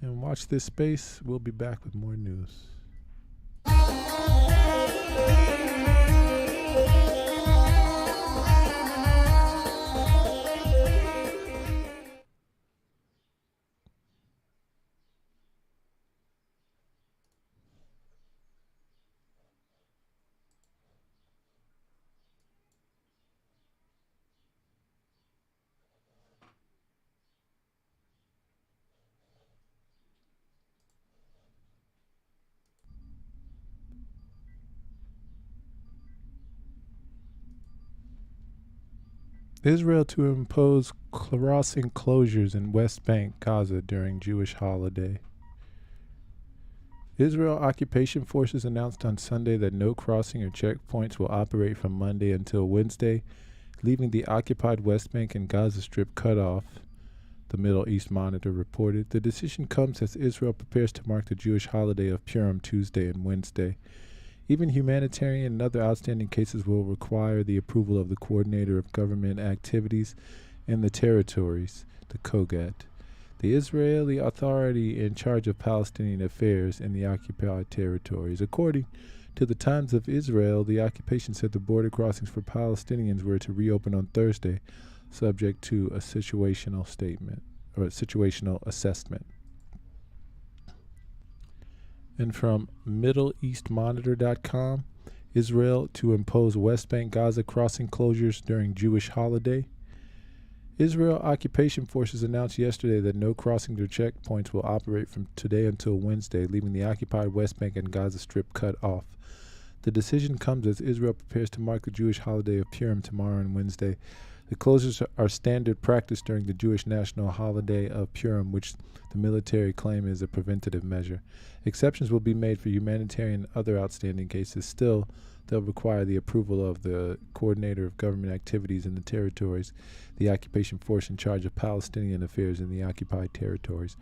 And watch this space. We'll be back with more news. Israel to impose crossing closures in West Bank, Gaza during Jewish holiday. Israel occupation forces announced on Sunday that no crossing or checkpoints will operate from Monday until Wednesday, leaving the occupied West Bank and Gaza Strip cut off, the Middle East Monitor reported. The decision comes as Israel prepares to mark the Jewish holiday of Purim Tuesday and Wednesday. Even humanitarian and other outstanding cases will require the approval of the Coordinator of Government Activities in the Territories, the COGAT, the Israeli authority in charge of Palestinian affairs in the occupied territories. According to the Times of Israel, the occupation said the border crossings for Palestinians were to reopen on Thursday, subject to a situational statement or a situational assessment. And from MiddleEastMonitor.com, Israel to impose West Bank Gaza crossing closures during Jewish holiday. Israel occupation forces announced yesterday that no crossings or checkpoints will operate from today until Wednesday, leaving the occupied West Bank and Gaza Strip cut off. The decision comes as Israel prepares to mark the Jewish holiday of Purim tomorrow and Wednesday. The closures are standard practice during the Jewish national holiday of Purim, which the military claim is a preventative measure. Exceptions will be made for humanitarian and other outstanding cases. Still, they'll require the approval of the Coordinator of Government Activities in the Territories, the occupation force in charge of Palestinian affairs in the occupied territories.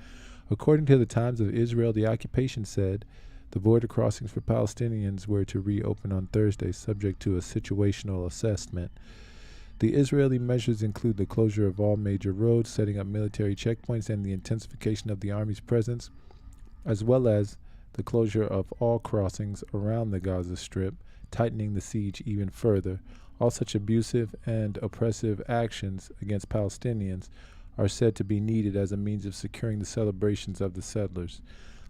According to the Times of Israel, the occupation said the border crossings for Palestinians were to reopen on Thursday, subject to a situational assessment. The Israeli measures include the closure of all major roads, setting up military checkpoints, and the intensification of the Army's presence, as well as the closure of all crossings around the Gaza Strip, tightening the siege even further. All such abusive and oppressive actions against Palestinians are said to be needed as a means of securing the celebrations of the settlers.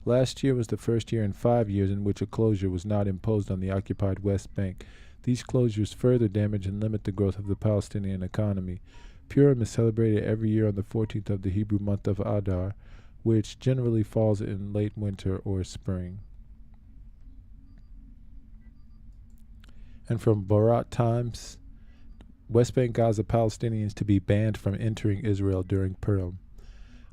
Last year was the first year in 5 years in which a closure was not imposed on the occupied West Bank. These closures further damage and limit the growth of the Palestinian economy. Purim is celebrated every year on the 14th of the Hebrew month of Adar, which generally falls in late winter or spring. And from Barat Times, West Bank Gaza Palestinians to be banned from entering Israel during Purim.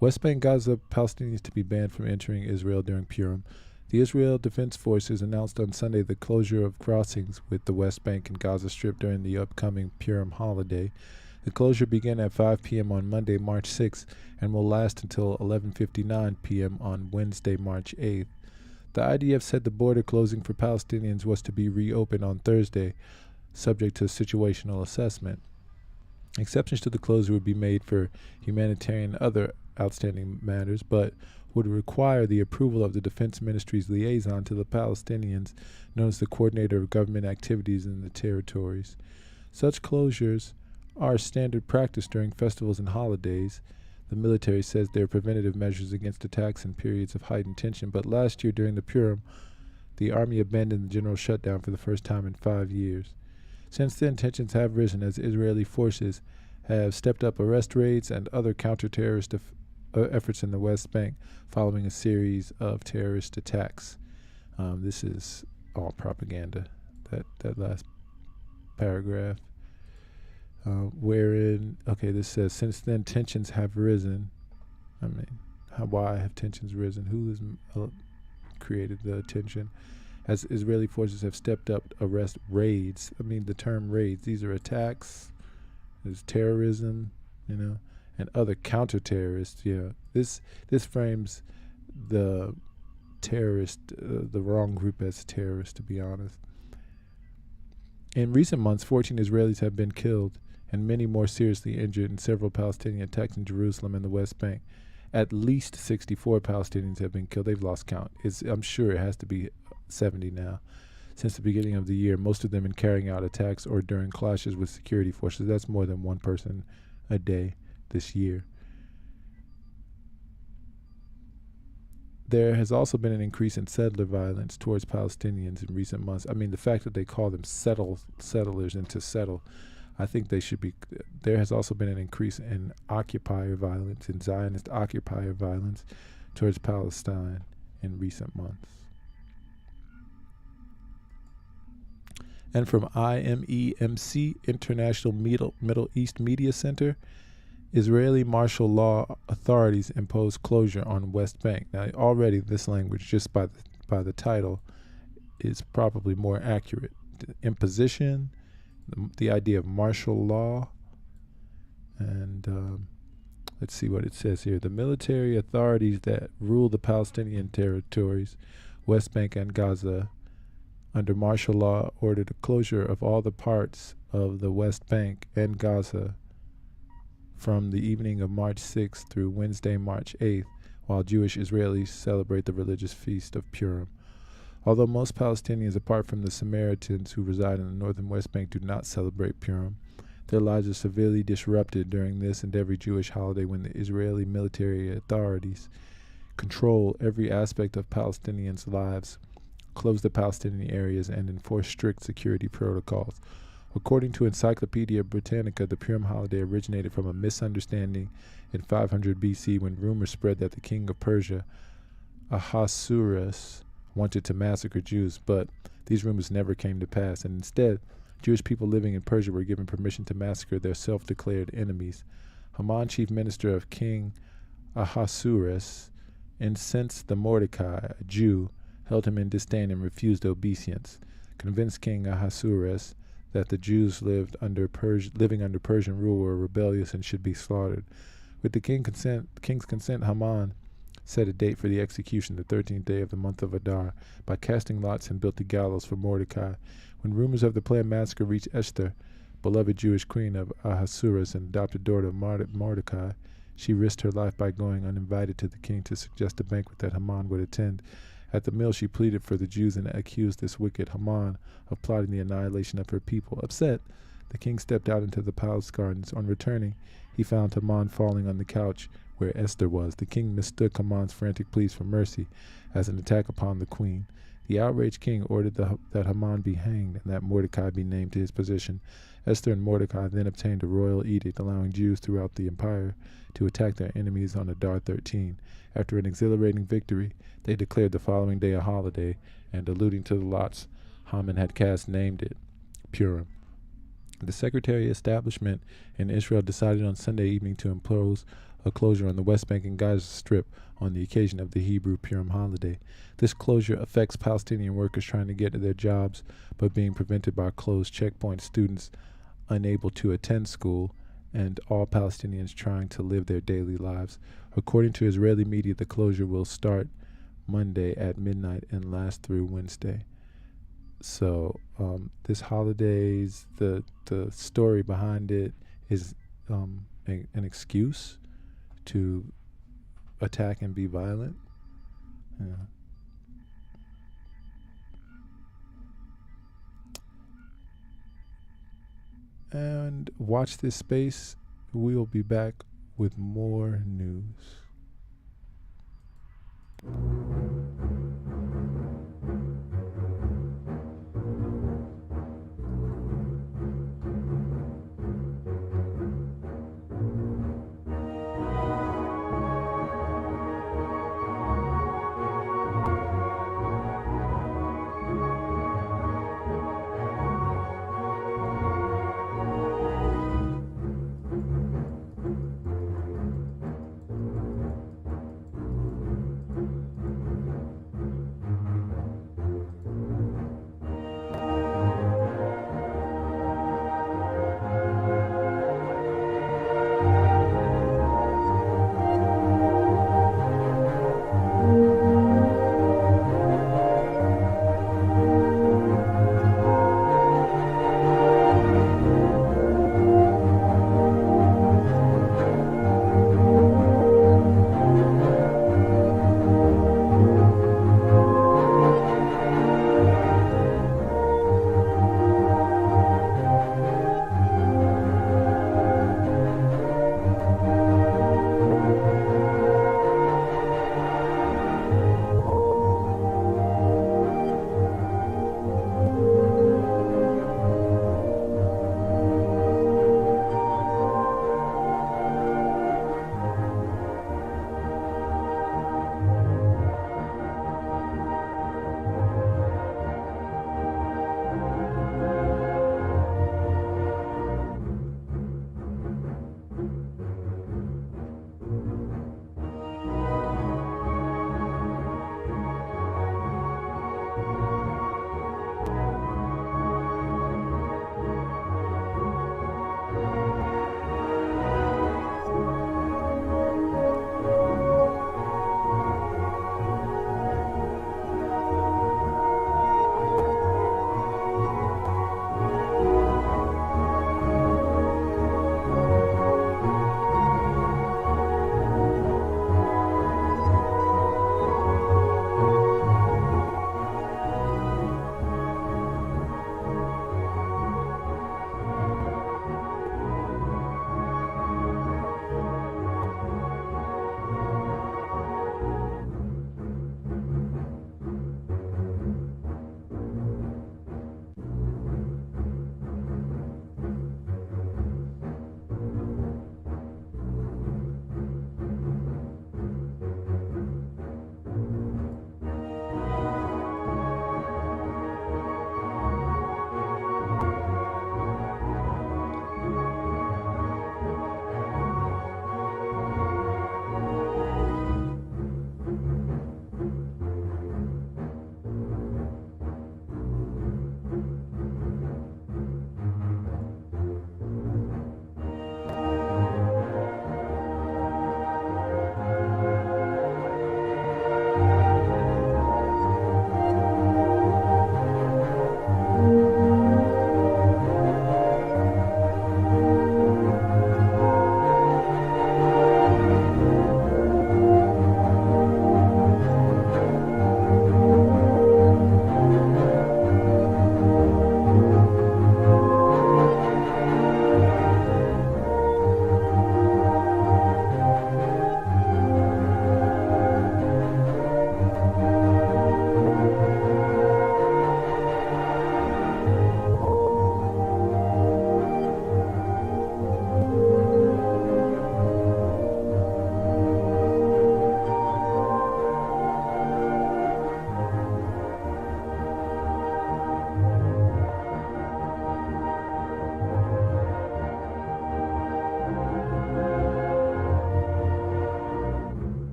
West Bank Gaza Palestinians to be banned from entering Israel during Purim. The Israel Defense Forces announced on Sunday the closure of crossings with the West Bank and Gaza Strip during the upcoming Purim holiday. The closure began at 5 p.m. on Monday, March 6th, and will last until 11:59 p.m. on Wednesday, March 8th. The IDF said the border closing for Palestinians was to be reopened on Thursday, subject to situational assessment. Exceptions to the closure would be made for humanitarian and other outstanding matters, but would require the approval of the Defense Ministry's liaison to the Palestinians, known as the Coordinator of Government Activities in the Territories. Such closures are standard practice during festivals and holidays. The military says they are preventative measures against attacks in periods of heightened tension, but last year during the Purim, the Army abandoned the general shutdown for the first time in 5 years. Since then, tensions have risen as Israeli forces have stepped up arrest raids and other counter-terrorist efforts in the West Bank following a series of terrorist attacks. This is all propaganda, that last paragraph. Wherein, this says, since then tensions have risen. Why have tensions risen? Who has created the tension? As Israeli forces have stepped up arrest raids. The term raids, these are attacks, there's terrorism, and other counter-terrorists. This frames the terrorist, the wrong group as terrorists, to be honest. In recent months, 14 Israelis have been killed and many more seriously injured in several Palestinian attacks in Jerusalem and the West Bank. At least 64 Palestinians have been killed. They've lost count. I'm sure it has to be 70 now. Since the beginning of the year, most of them in carrying out attacks or during clashes with security forces. That's more than one person a day this year. There has also been an increase in settler violence towards Palestinians in recent months. I mean, the fact that they call them settlers and to settle, I think they should be. There has also been an increase in occupier violence, in Zionist occupier violence towards Palestine in recent months. And from IMEMC, International Middle East Media Center, Israeli martial law authorities impose closure on West Bank. Now, already this language, just by the title, is probably more accurate. The imposition, the idea of martial law, and let's see what it says here. The military authorities that rule the Palestinian territories, West Bank and Gaza, under martial law, ordered the closure of all the parts of the West Bank and Gaza from the evening of March 6th through Wednesday, March 8th, while Jewish Israelis celebrate the religious feast of Purim. Although most Palestinians, apart from the Samaritans who reside in the northern West Bank, do not celebrate Purim, their lives are severely disrupted during this and every Jewish holiday when the Israeli military authorities control every aspect of Palestinians' lives, close the Palestinian areas, and enforce strict security protocols. According to Encyclopedia Britannica, the Purim holiday originated from a misunderstanding in 500 BC when rumors spread that the king of Persia, Ahasuerus, wanted to massacre Jews, but these rumors never came to pass, and instead, Jewish people living in Persia were given permission to massacre their self-declared enemies. Haman, chief minister of King Ahasuerus, incensed the Mordecai, a Jew, held him in disdain and refused obeisance. Convinced King Ahasuerus that the Jews living under Persian rule were rebellious and should be slaughtered. With the king's consent, Haman set a date for the execution, the 13th day of the month of Adar, by casting lots and built the gallows for Mordecai. When rumors of the planned massacre reached Esther, beloved Jewish queen of Ahasuerus and adopted daughter of Mordecai, she risked her life by going uninvited to the king to suggest a banquet that Haman would attend. At the meal, she pleaded for the Jews and accused this wicked Haman of plotting the annihilation of her people. Upset, the king stepped out into the palace gardens. On returning, he found Haman falling on the couch where Esther was. The king mistook Haman's frantic pleas for mercy as an attack upon the queen. The outraged king ordered that Haman be hanged and that Mordecai be named to his position. Esther and Mordecai then obtained a royal edict allowing Jews throughout the empire to attack their enemies on Adar 13. After an exhilarating victory, they declared the following day a holiday, and alluding to the lots Haman had cast, named it Purim. The secretary establishment in Israel decided on Sunday evening to impose a closure on the West Bank and Gaza Strip on the occasion of the Hebrew Purim holiday. This closure affects Palestinian workers trying to get to their jobs but being prevented by closed checkpoints, students unable to attend school, and all Palestinians trying to live their daily lives. According to Israeli media, the closure will start Monday at midnight and last through Wednesday. So this holiday's the story behind it is an excuse to attack and be violent. Yeah. And watch this space. We'll be back with more news.